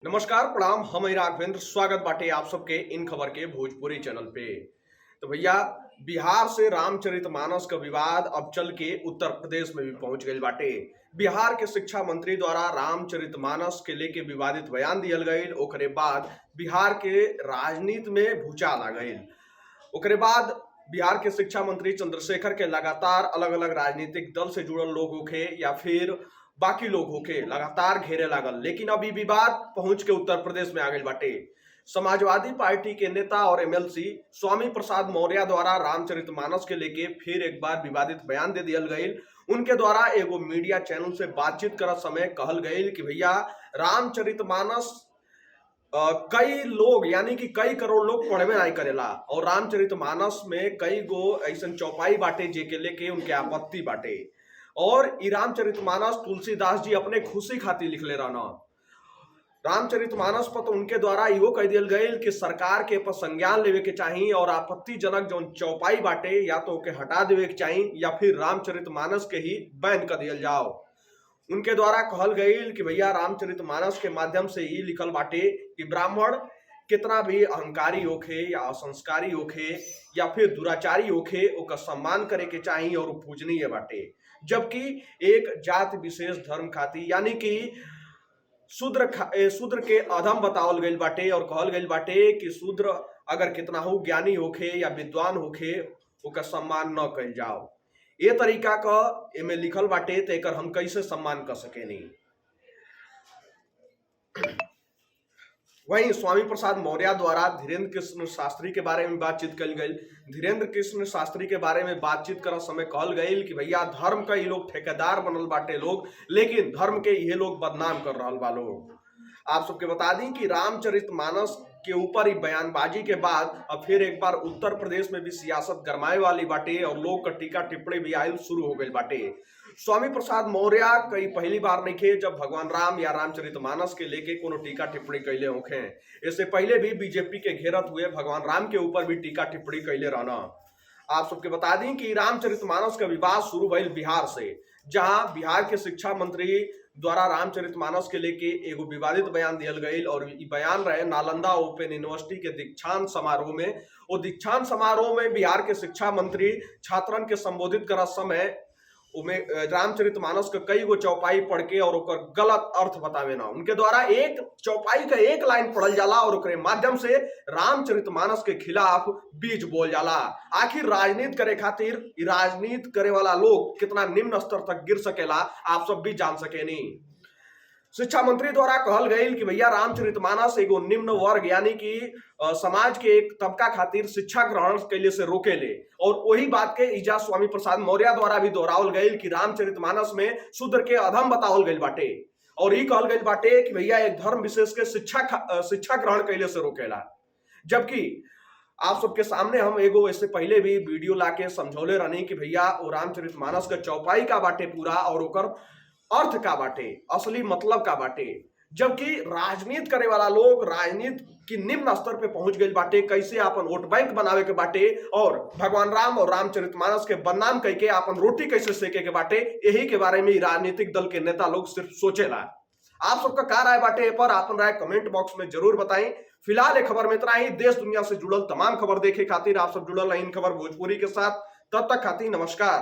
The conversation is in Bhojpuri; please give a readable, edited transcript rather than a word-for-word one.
नमस्कार प्रणाम। हम राघवेंद्र स्वागत बाटे आप सबके इन खबर के भोजपुरी चैनल पे। तो भैया, बिहार से रामचरितमानस का विवाद अब चल के उत्तर प्रदेश में भी पहुंच गई बाटे। बिहार के शिक्षा मंत्री द्वारा रामचरितमानस के लेके विवादित बयान दियल गई। ओकरे बाद बिहार के राजनीति में भूचाल आ गई। ओकरे बाद बिहार के शिक्षा मंत्री चंद्रशेखर के लगातार अलग अलग राजनीतिक दल से जुड़ल लोग होखे या फिर बाकी लोग होके लगातार घेरे लागल, लेकिन अभी विवाद पहुंच के उत्तर प्रदेश में आ गई बाटे। समाजवादी पार्टी के नेता और एमएलसी स्वामी प्रसाद मौर्य द्वारा रामचरितमानस के लेके फिर एक बार विवादित बयान दे दियल गई। उनके द्वारा एगो मीडिया चैनल से बातचीत करत समय कहल गई कि भैया, रामचरितमानस कई लोग यानी कि कई करोड़ लोग पढ़वे नहीं करेला और रामचरितमानस में कई गो ऐसा चौपाई बाटे जेके लेके उनके आपत्ति बाटे। और ई रामचरितमानस तुलसीदास जी अपने खुशी खातिर लिखले रहना। रामचरितमानस पर तो उनके द्वारा इहो कह दियल गई कि सरकार के पर संज्ञान लेवे के चाहिए और आपत्तिजनक जो चौपाई बाटे या तो ओके हटा देवे के चाहिए या फिर रामचरितमानस के ही बैन कर दियल जाओ। उनके द्वारा कहल गई कि भैया, रामचरितमानस के माध्यम से ई लिखल बाटे कि ब्राह्मण कितना भी अहंकारी होखे या असंस्कारी होखे या फिर दुराचारी होखे, ओकर सम्मान करे के चाहिए और पूजनीय बाटे। जबकि एक जाति विशेष धर्म खातिर यानी कि शूद्र के अधम बतावल गई बाटे और कहल गई बाटे कि शूद्र अगर कितना हो ज्ञानी होखे या विद्वान होखे, ओकर सम्मान न कल जाओ। ये तरीका का एमे लिखल बाटे, तो एकर हम कैसे सम्मान कर सकेनी। वहीं स्वामी प्रसाद मौर्य द्वारा धीरेन्द्र कृष्ण शास्त्री के बारे में बातचीत कल गई। धीरेन्द्र कृष्ण शास्त्री के बारे में बातचीत करत समय कहल गई कि भैया, धर्म का ये लोग ठेकेदार बनल बाटे लोग, लेकिन धर्म के ये लोग बदनाम कर रहा बा लोग। आप सबके बता दी कि रामचरितमानस के ऊपर ही बयानबाजी के बाद अब फिर एक बार उत्तर प्रदेश में भी सियासत गरमाए वाली बाटे और लोग का टीका टिप्पणी भी आयल शुरू हो गई बाटे। स्वामी प्रसाद मौर्य कई पहली बार नहीं खे जब भगवान राम या रामचरितमानस के लेके कोनो टीका टिप्पणी कैले होखे। इससे पहले भी बीजेपी के घेरत हुए भगवान राम के ऊपर भी टीका टिप्पणी कैले रहना। आप सबके बता दी कि रामचरितमानस का विवाद शुरू भइल बिहार से, जहां बिहार के शिक्षा मंत्री द्वारा रामचरितमानस के लेके एगो विवादित बयान दियल गई और ये बयान रहे नालंदा ओपन यूनिवर्सिटी के दीक्षांत समारोह में। वो दीक्षांत समारोह में बिहार के शिक्षा मंत्री छात्रन के संबोधित करत समय उमें रामचरितमानस का कई गो चौपाई पढ़ के और ओकर गलत अर्थ बतावे ना। उनके द्वारा एक चौपाई का एक लाइन पढ़ल जाला और ओकरे माध्यम से रामचरितमानस के खिलाफ बीज बोल जाला। आखिर राजनीति करे खातिर राजनीति करे वाला लोग कितना निम्न स्तर तक गिर सकेला, आप सब भी जान सकेनी। शिक्षा मंत्री द्वारा कहल गई कि भैया, रामचरितमानस एगो निम्न वर्ग यानी कि समाज के एक तबका खातिर शिक्षा ग्रहण कैले से रोकेले और वही बात के इजा स्वामी प्रसाद मौर्य द्वारा भी दोहरावल गई कि रामचरितमानस में शूद्र के अधम बतावल गई बाटे और ये कहल गई बाटे कि भैया, एक धर्म विशेष के शिक्षा ग्रहण कैले से रोकेला। जबकि आप सबके सामने हम एगो इससे पहले भी वीडियो लाके समझौले रहनी कि भैया, वो रामचरितमानस का चौपाई का बाटे पूरा और ओकर अर्थ का बाटे, असली मतलब का बाटे। जबकि राजनीति करे वाला लोग राजनीति की निम्न स्तर पे पहुंच गई बाटे, कैसे अपन वोट बैंक बनावे के बाटे और भगवान राम और रामचरितमानस के बदनाम करके अपन रोटी कैसे सेके के बाटे, यही के बारे में राजनीतिक दल के नेता लोग सिर्फ सोचेला। आप सबका क्या राय बाटे पर अपन राय कमेंट बॉक्स में जरूर बताएं। फिलहाल ये खबर में इतना ही। देश दुनिया से जुड़ल तमाम खबर देखे खातिर आप सब जुड़ल इन खबर भोजपुरी के साथ। तब तक खातिर नमस्कार।